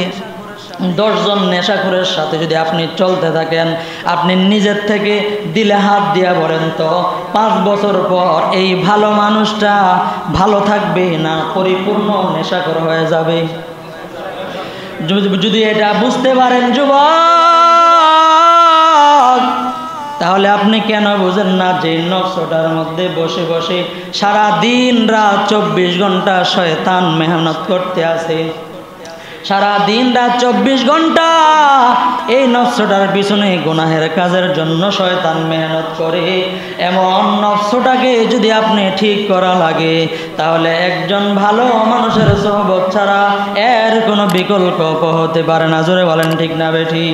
10 জন নেশাখোরের সাথে যদি আপনি চলতে থাকেন, আপনি নিজের থেকে দিলে হাত দিয়া বলেন তো 5 বছর পর এই ভালো মানুষটা ভালো থাকবে না পরিপূর্ণ নেশাখোর হয়ে যাবে? যদি এটা বুঝতে পারেন যুবক, তাহলে আপনি কেন বুঝেন না যে নফসটার মধ্যে বসে বসে সারা দিন রাত 24 ঘন্টা শয়তান মেহনত করতে আছে। সারা দিন রাত 24 ঘন্টা এই নফসটার পিছনে গুনাহের কাজের জন্য শয়তান মেহনত করে। এমন নফসটাকে যদি আপনি ঠিক করা লাগে, তাহলে একজন ভালো মানুষের সোহবত ছাড়া এর কোনো বিকল্প হতে পারে না। জোরে বলেন ঠিক না বেঠি?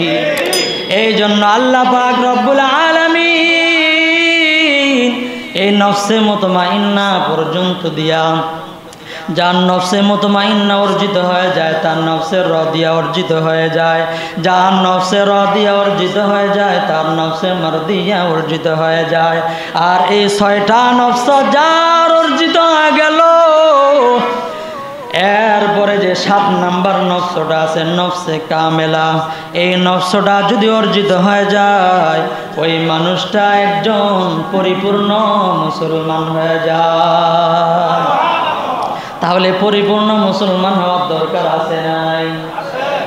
এই জন্য আল্লাহ পাক রব্বুল আলামিন এই নফসে মুতমাইন্না পর্যন্ত দিয়া, যার নফসে মুতমাইন্না অর্জিত হয়ে যায় তার নফসে রাদিয়া অর্জিত হয়ে যায়, যার নফসে রাদিয়া অর্জিত হয়ে যায় তার নফসে মারদিয়া অর্জিত হয়ে যায়। আর এই 6টা নফস যার অর্জিত হয়ে গেল, এরপরে যে 7 নাম্বার নফসটা আছে নফসে কামেলা, এই নফসটা যদি অর্জিত হয়ে যায়, ওই মানুষটা একজন পরিপূর্ণ মুসলমান হয়ে যায়। তাহলে পরিপূর্ণ মুসলমান হওয়ার দরকার আছে নাই?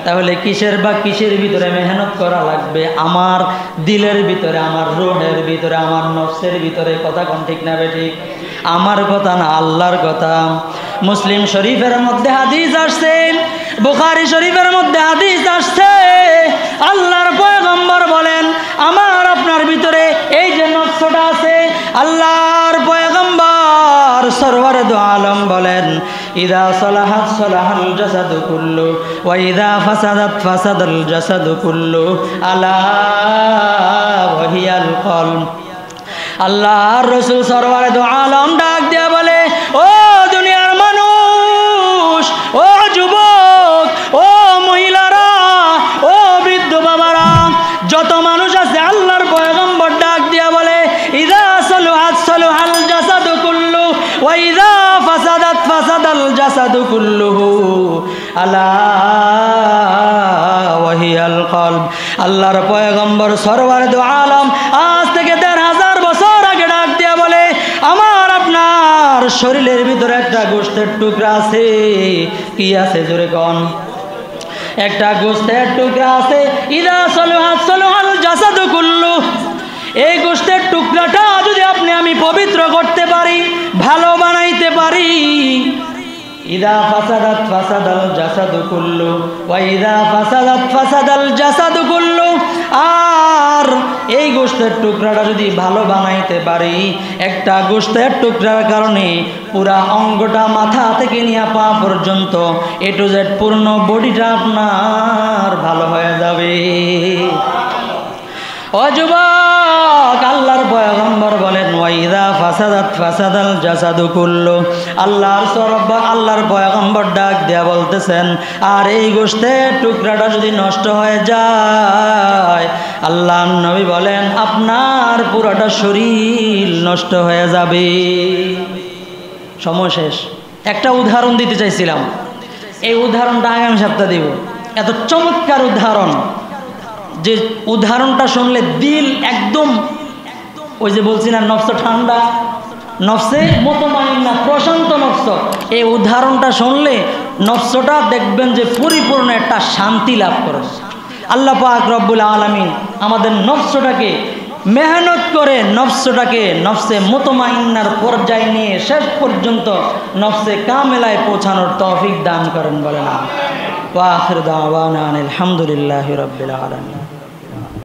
তাহলে কিসের ভিতরে মেহনত করা লাগবে? আমার দিলের ভিতরে, আমার রুহের ভিতরে, আমার নফসের ভিতরে। কথা কোন ঠিক না বেঠিক? আমার কথা না, আল্লাহর কথা। মুসলিম শরীফের মধ্যে হাদিস আসছে, বুখারী শরীফের মধ্যে হাদিস আসছে, আল্লাহর পয়গম্বর বলেন, আমার আপনার ভিতরে এই যে নফসটা আছে, আল্লাহর পয়গম্বর সরওয়ারে দু আলম বলেন, ইদা সালাহাত সালাহাল জাসাদু কুল্লু ওয়া ইদা ফাসাদাত ফাসাদাল জাসাদু কুল্লু আলা ওয়া হিয়াল কলব। আল্লাহর রাসূল সরওয়ারে দু আলম ডাক দিয়া বলে, ও দুনিয়ার মানুষ, ও যুবক, ও মহিলারা, ও বৃদ্ধ বাবারা, যত মানুষ আছে, আল্লাহর পয়গম্বর ডাক দিয়া বলে, ইদা সালাহাত সালাহাল জাসাদু কুল্লু ওয়া ইদা ফাসাদাত ফাসাদাল জাসাদু কুল্লুহু আলা ওয়া হিয়াল কলব। আল্লাহর পয়গম্বর সরওয়ারে দু আলম আজ থেকে 1500 বছর আগে ডাক দিয়া বলে, আমার আপনার শরীরের ভিতরে একটা গোশতের টুকরা আছে। কি আছে? জোরে কোন? একটা গোশতের টুকরা আছে। ইদা সালাহাত সালাহাল জাসাদু কুল্লু, এই গোশতের টুকরাটা যদি আপনি আমি পবিত্র করতে পারি, ভালো বানাইতে পারি, ইদা ফাসাদাত ফাসাদাল জাসাদু কুল্লু ওয়া ইদা ফাসাদাত ফাসাদাল জাসাদু কুল্লু, আর এই গোশতের টুকরাটা যদি ভালো বানাইতে পারি, একটা গোশতের টুকরার কারণে পুরা অঙ্গটা মাথা থেকে নিয়ে পা পর্যন্ত A to Z পূর্ণ বডিটা আপনার ভালো হয়ে যাবে। ও যুবক, আল্লাহর পয়গম্বর বলেন, ওয়াইদা ফাসাদাত ফাসাদাল জাসাদু কুল্লু। আল্লাহর পয়গম্বর ডাক দিয়া বলতেছেন, আর এই গোশতের টুকরাটা যদি নষ্ট হয়ে যায়, আল্লাহর নবী বলেন আপনার পুরোটা শরীর নষ্ট হয়ে যাবে। সময় শেষ। একটা উদাহরণ দিতে চাইছিলাম, এই উদাহরণটা আগামী সপ্তাহে দিব। এত চমৎকার উদাহরণ, যে উদাহরণটা শুনলে দিল একদম, ওই যে বলছি না নফস ঠান্ডা, নফসে মুতমাইন্না প্রশান্ত নফস, এই উদাহরণটা শুনলে নফসটা দেখবেন যে পরিপূর্ণ একটা শান্তি লাভ করে। আল্লাহ পাক রব্বুল আলামিন আমাদের নফসটাকে মেহনত করে নফসে মুতমাইন্নার পর্যায়ে নিয়ে শেষ পর্যন্ত নফসে কামেলায় পৌঁছানোর তৌফিক দান করেন। বলেন ওয়া আখির দাওয়ানা আলহামদুলিল্লাহি রাব্বিল আলামিন।